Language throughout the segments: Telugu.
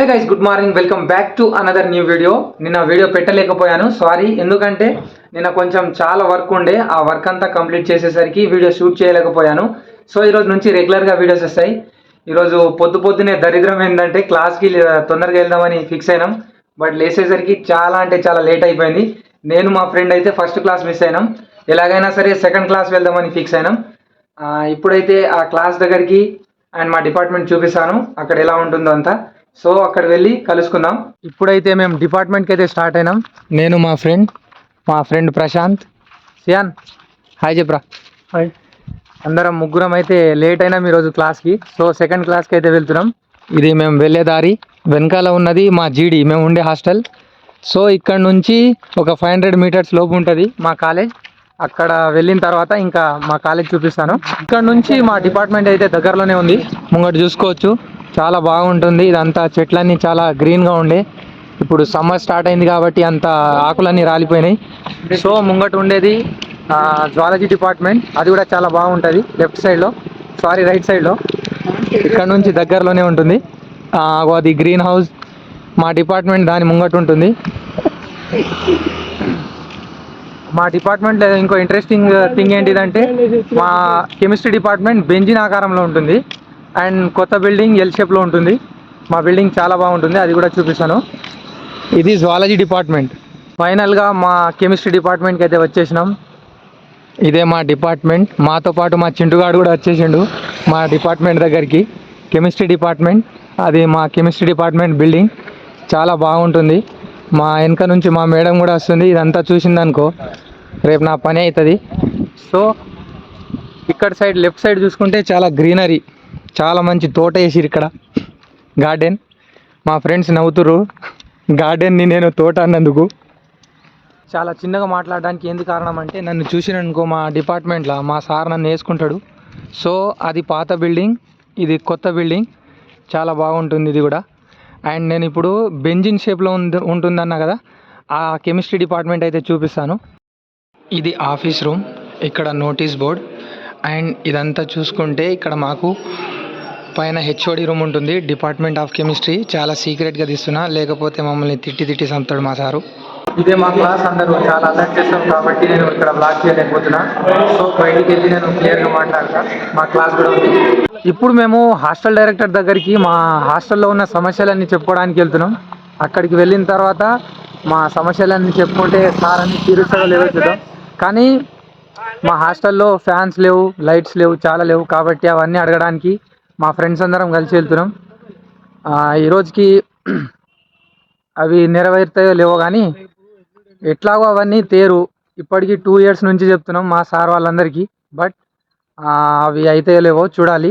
Hey guys, good morning. Welcome back to another new video. నిన్న వీడియో పెట్టలేకపోయాను, సారీ. ఎందుకంటే నిన్న కొంచెం చాలా వర్క్ ఉండే, ఆ వర్క్ అంతా కంప్లీట్ చేసేసరికి వీడియో షూట్ చేయలేకపోయాను. సో ఈరోజు నుంచి రెగ్యులర్గా వీడియోస్ వస్తాయి. ఈరోజు పొద్దునే దరిద్రం ఏంటంటే క్లాస్కి తొందరగా వెళ్దామని ఫిక్స్ అయినాం. బట్ లేసేసరికి చాలా అంటే చాలా లేట్ అయిపోయింది. నేను మా ఫ్రెండ్ అయితే ఫస్ట్ క్లాస్ మిస్ అయినాం. ఎలాగైనా సరే సెకండ్ క్లాస్ వెళ్దామని ఫిక్స్ అయినాం. ఇప్పుడైతే ఆ క్లాస్ దగ్గరికి అండ్ మా డిపార్ట్మెంట్ చూపిస్తాను, అక్కడ ఎలా ఉంటుందో అంతా. సో అక్కడ వెళ్ళి కలుసుకుందాం. ఇప్పుడైతే మేము డిపార్ట్మెంట్కి అయితే స్టార్ట్ అయినాం. నేను మా ఫ్రెండ్ ప్రశాంత్. సియాన్, హాయ్ చెప్పరా. హాయ్. అందరం ముగ్గురం అయితే లేట్ అయినాం ఈరోజు క్లాస్కి. సో సెకండ్ క్లాస్కి అయితే వెళ్తున్నాం. ఇది మేము వెళ్ళే దారి. వెనకాల ఉన్నది మా జీడి, మేము ఉండే హాస్టల్. సో ఇక్కడ నుంచి ఒక 500 మీటర్స్ లోపు ఉంటుంది మా కాలేజ్. అక్కడ వెళ్ళిన తర్వాత ఇంకా మా కాలేజ్ చూపిస్తాను. ఇక్కడ నుంచి మా డిపార్ట్మెంట్ అయితే దగ్గరలోనే ఉంది. ముంగట చూసుకోవచ్చు, చాలా బాగుంటుంది. ఇదంతా చెట్లన్నీ చాలా గ్రీన్గా ఉండే. ఇప్పుడు సమ్మర్ స్టార్ట్ అయింది కాబట్టి అంత ఆకులన్నీ రాలిపోయినాయి. సో ముంగట ఉండేది జువాలజీ డిపార్ట్మెంట్. అది కూడా చాలా బాగుంటుంది. రైట్ సైడ్లో ఇక్కడ నుంచి దగ్గరలోనే ఉంటుంది. అది గ్రీన్ హౌస్. మా డిపార్ట్మెంట్ దాని ముంగట ఉంటుంది. మా డిపార్ట్మెంట్లో ఇంకో ఇంట్రెస్టింగ్ థింగ్ ఏంటిదంటే మా కెమిస్ట్రీ డిపార్ట్మెంట్ బెంజిన్ ఆకారంలో ఉంటుంది. అండ్ కొత్త బిల్డింగ్ ఎల్ షేప్లో ఉంటుంది. మా బిల్డింగ్ చాలా బాగుంటుంది, అది కూడా చూపిస్తాను. ఇది జువాలజీ డిపార్ట్మెంట్. ఫైనల్గా మా కెమిస్ట్రీ డిపార్ట్మెంట్కి అయితే వచ్చేసినాం. ఇదే మా డిపార్ట్మెంట్. మాతో పాటు మా చింటుగాడు కూడా వచ్చేసిండు మా డిపార్ట్మెంట్ దగ్గరికి. కెమిస్ట్రీ డిపార్ట్మెంట్, అది మా కెమిస్ట్రీ డిపార్ట్మెంట్ బిల్డింగ్ చాలా బాగుంటుంది. మా వెనక నుంచి మా మేడం కూడా వస్తుంది. ఇదంతా చూసిందనుకో రేపు నా పని అవుతుంది. సో ఇక్కడ సైడ్ లెఫ్ట్ సైడ్ చూసుకుంటే చాలా గ్రీనరీ, చాలా మంచి తోట వేసిరు ఇక్కడ, గార్డెన్. మా ఫ్రెండ్స్ నవ్వుతురు గార్డెన్ని నేను తోట అన్నందుకు. చాలా చిన్నగా మాట్లాడడానికి ఎందుకు కారణం అంటే నన్ను చూసిననుకో మా డిపార్ట్మెంట్లో మా సార్ నన్ను వేసుకుంటాడు. సో అది పాత బిల్డింగ్, ఇది కొత్త బిల్డింగ్, చాలా బాగుంటుంది ఇది కూడా. అండ్ నేను ఇప్పుడు బెంజిన్ షేప్లో ఉంటుందన్నా కదా, ఆ కెమిస్ట్రీ డిపార్ట్మెంట్ అయితే చూపిస్తాను. ఇది ఆఫీస్ రూమ్, ఇక్కడ నోటీస్ బోర్డ్. అండ్ ఇదంతా చూసుకుంటే ఇక్కడ మాకు పైన హెచ్ఓడి రూమ్ ఉంటుంది, డిపార్ట్మెంట్ ఆఫ్ కెమిస్ట్రీ. చాలా సీక్రెట్గా తీస్తున్నా, లేకపోతే మమ్మల్ని తిట్టి చంపుతాడు మా సారు. ఇదే మా క్లాస్. అందరూ చాలా అలర్ట్ చేస్తాం కాబట్టి నేను ఇక్కడ బ్లాక్ చేయలేకపోతున్నా. సో బయటికి వెళ్ళి నేను క్లియర్గా మాట్లాడతా. మా క్లాస్ కూడా ఉంది. ఇప్పుడు మేము హాస్టల్ డైరెక్టర్ దగ్గరికి మా హాస్టల్లో ఉన్న సమస్యలన్నీ చెప్పుకోవడానికి వెళ్తున్నాం. అక్కడికి వెళ్ళిన తర్వాత మా సమస్యలన్నీ చెప్పుకుంటే సార్ అన్ని తీరుస్తాడో లేవో చూద్దాం. కానీ మా హాస్టల్లో ఫ్యాన్స్ లేవు, లైట్స్ లేవు, చాలా లేవు. కాబట్టి అవన్నీ అడగడానికి మా ఫ్రెండ్స్ అందరం కలిసి వెళ్తున్నాం. ఈరోజుకి అవి నెరవేరుతాయో లేవో కానీ ఎట్లాగో అవన్నీ తేరు. ఇప్పటికీ 2 years నుంచి చెప్తున్నాం మా సార్ వాళ్ళందరికీ. బట్ అవి అయితాయో లేవో చూడాలి.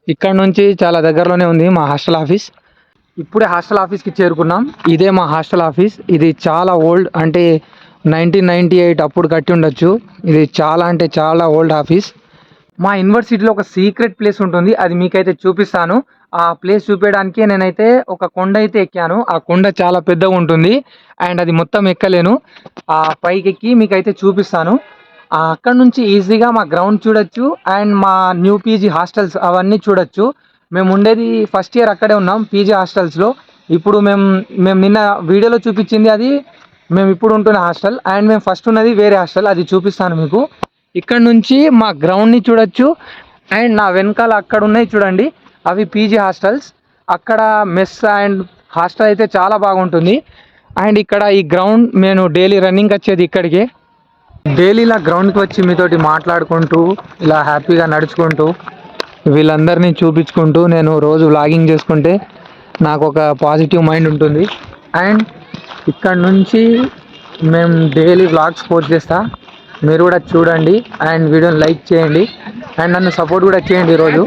ఇక్కడ నుంచి చాలా దగ్గరలోనే ఉంది మా హాస్టల్ ఆఫీస్. ఇప్పుడే హాస్టల్ ఆఫీస్కి చేరుకున్నాం. ఇదే మా హాస్టల్ ఆఫీస్. ఇది చాలా ఓల్డ్, అంటే 1998 అప్పుడు కట్టి ఉండొచ్చు. ఇది చాలా అంటే చాలా ఓల్డ్ ఆఫీస్. మా యూనివర్సిటీలో ఒక సీక్రెట్ ప్లేస్ ఉంటుంది, అది మీకైతే చూపిస్తాను. ఆ ప్లేస్ చూపించడానికే నేనైతే ఒక కొండ అయితే ఎక్కాను. ఆ కొండ చాలా పెద్దగా ఉంటుంది అండ్ అది మొత్తం ఎక్కలేను. ఆ పైకి ఎక్కి మీకైతే చూపిస్తాను. అక్కడ నుంచి ఈజీగా మా గ్రౌండ్ చూడొచ్చు అండ్ మా న్యూ పీజీ హాస్టల్స్ అవన్నీ చూడొచ్చు. మేము ఉండేది ఫస్ట్ ఇయర్ అక్కడే ఉన్నాం పీజీ హాస్టల్స్లో. ఇప్పుడు మేము నిన్న వీడియోలో చూపించింది అది మేము ఇప్పుడు ఉంటున్న హాస్టల్. అండ్ మేము ఫస్ట్ ఉన్నది వేరే హాస్టల్, అది చూపిస్తాను మీకు. ఇక్కడ నుంచి మా గ్రౌండ్ని చూడొచ్చు. అండ్ నా వెనకాల అక్కడ ఉన్నాయి చూడండి, అవి పీజీ హాస్టల్స్. అక్కడ మెస్ అండ్ హాస్టల్ అయితే చాలా బాగుంటుంది. అండ్ ఇక్కడ ఈ గ్రౌండ్, నేను డైలీ రన్నింగ్ వచ్చేది ఇక్కడికే. డైలీ ఇలా గ్రౌండ్కి వచ్చి మీతోటి మాట్లాడుకుంటూ ఇలా హ్యాపీగా నడుచుకుంటూ వీళ్ళందరినీ చూపించుకుంటూ నేను రోజు వ్లాగింగ్ చేసుకుంటే నాకు ఒక పాజిటివ్ మైండ్ ఉంటుంది. అండ్ ఇక్కడ నుంచి మేము డైలీ వ్లాగ్స్ పోస్ట్ చేస్తా, మీరు కూడా చూడండి అండ్ వీడియోని లైక్ చేయండి అండ్ నన్ను సపోర్ట్ కూడా చేయండి. ఈరోజు